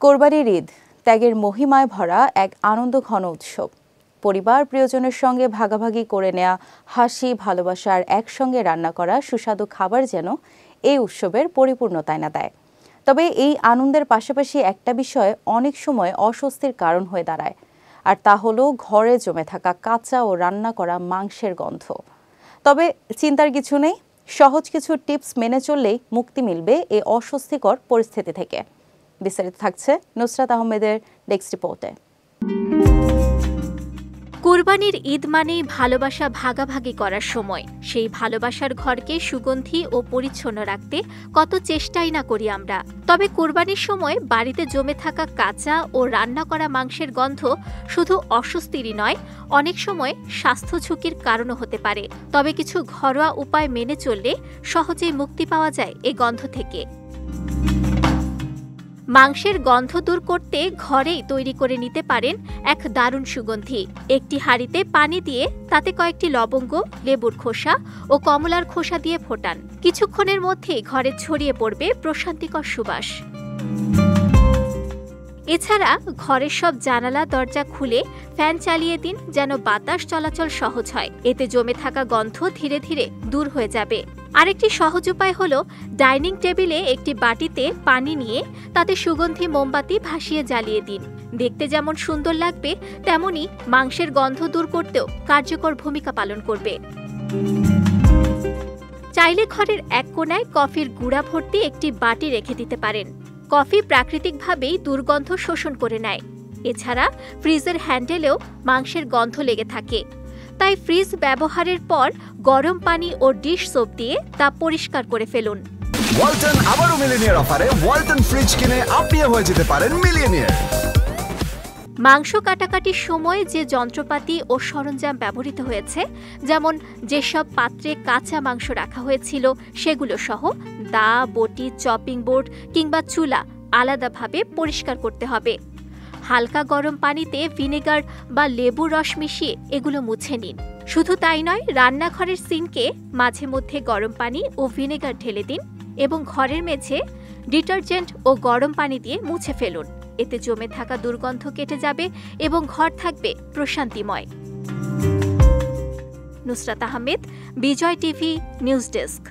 কোরবানির ঈদ ত্যাগের মহিমায় ভরা এক আনন্দঘন উৎসব। পরিবার প্রিয়জনের সঙ্গে ভাগাভাগি করে নেয়া হাসি, ভালোবাসার একসঙ্গে রান্না করা সুস্বাদু খাবার যেন এই উৎসবের পরিপূর্ণতা এনে দেয়। তবে এই আনন্দের পাশাপাশি একটা বিষয় অনেক সময় অস্বস্তির কারণ হয়ে দাঁড়ায়, আর তা হলো ঘরে জমে থাকা কাঁচা ও রান্না করা মাংসের গন্ধ। তবে চিন্তার কিছু নেই, সহজ কিছু টিপস মেনে চললেই মুক্তি মিলবে এই অস্বস্তিকর পরিস্থিতি থেকে। বিস্তারিত থাকছে নুসরাত আহমেদের ডেস্ক রিপোর্টে। কোরবানির ঈদ মানেই ভালোবাসা ভাগাভাগি করার সময়। সেই ভালোবাসার ঘরকে সুগন্ধি ও পরিচ্ছন্ন রাখতে কত চেষ্টাই না করি আমরা। তবে কোরবানির সময় বাড়িতে জমে থাকা কাঁচা ও রান্না করা মাংসের গন্ধ শুধু অস্বস্তিরই নয়, অনেক সময় স্বাস্থ্য ঝুঁকির কারণও হতে পারে। তবে কিছু ঘরোয়া উপায় মেনে চললে সহজেই মুক্তি পাওয়া যায় এই গন্ধ থেকে। মাংসের গন্ধ দূর করতে ঘরেই তৈরি করে নিতে পারেন এক দারুণ সুগন্ধি। একটি হাঁড়িতে পানি দিয়ে তাতে কয়েকটি লবঙ্গ, লেবুর খোসা ও কমলার খোসা দিয়ে ফোটান। কিছুক্ষণের মধ্যেই ঘরে ছড়িয়ে পড়বে প্রশান্তিকর সুবাস। এছাড়া ঘরের সব জানালা দরজা খুলে ফ্যান চালিয়ে দিন, যেন বাতাস চলাচল সহজ হয়। এতে জমে থাকা গন্ধ ধীরে ধীরে দূর হয়ে যাবে। আরেকটি সহজ উপায় হলো ডাইনিং টেবিলে একটি বাটিতে পানি নিয়ে তাতে সুগন্ধি মোমবাতি ভাসিয়ে জ্বালিয়ে দিন। দেখতে যেমন সুন্দর লাগবে, তেমনি মাংসের গন্ধ দূর করতেও কার্যকর ভূমিকা পালন করবে। চাইলে ঘরের এক কোণায় কফির গুঁড়া ভর্তি একটি বাটি রেখে দিতে পারেন। কফি প্রাকৃতিকভাবেই দুর্গন্ধ শোষণ করে নেয়। এছাড়া ফ্রিজের হ্যান্ডেলেও মাংসের গন্ধ লেগে থাকে, তাই ফ্রিজ ব্যবহারের পর গরম পানি ও ডিশ সোপ দিয়ে তা পরিষ্কার করে ফেলুন। ওয়ালটন আবারও মিলিয়নিয়ার অফারে ওয়ালটন ফ্রিজ কিনে আপনিও হয়ে যেতে পারেন মিলিয়নিয়ার। মাংস কাটাকাটির সময় যে যন্ত্রপাতি ও সরঞ্জাম ব্যবহৃত হয়েছে, যেমন যেসব পাত্রে কাঁচা মাংস রাখা হয়েছিল সেগুলো সহ দা, বটি, চপিং বোর্ড কিংবা চুলা আলাদাভাবে পরিষ্কার করতে হবে। হালকা গরম পানিতে ভিনেগার বা লেবুর রস মিশিয়ে এগুলো মুছে নিন। শুধু তাই নয়, রান্নাঘরের সিঙ্কে মাঝে মধ্যে গরম পানি ও ভিনেগার ঢেলে দিন এবং ঘরের মেঝে ডিটারজেন্ট ও গরম পানি দিয়ে মুছে ফেলুন। এতে জমে থাকা দুর্গন্ধ কেটে যাবে এবং ঘর থাকবে প্রশান্তিময়। নুসরাত আহমেদ, বিজয় টিভি নিউজ ডেস্ক।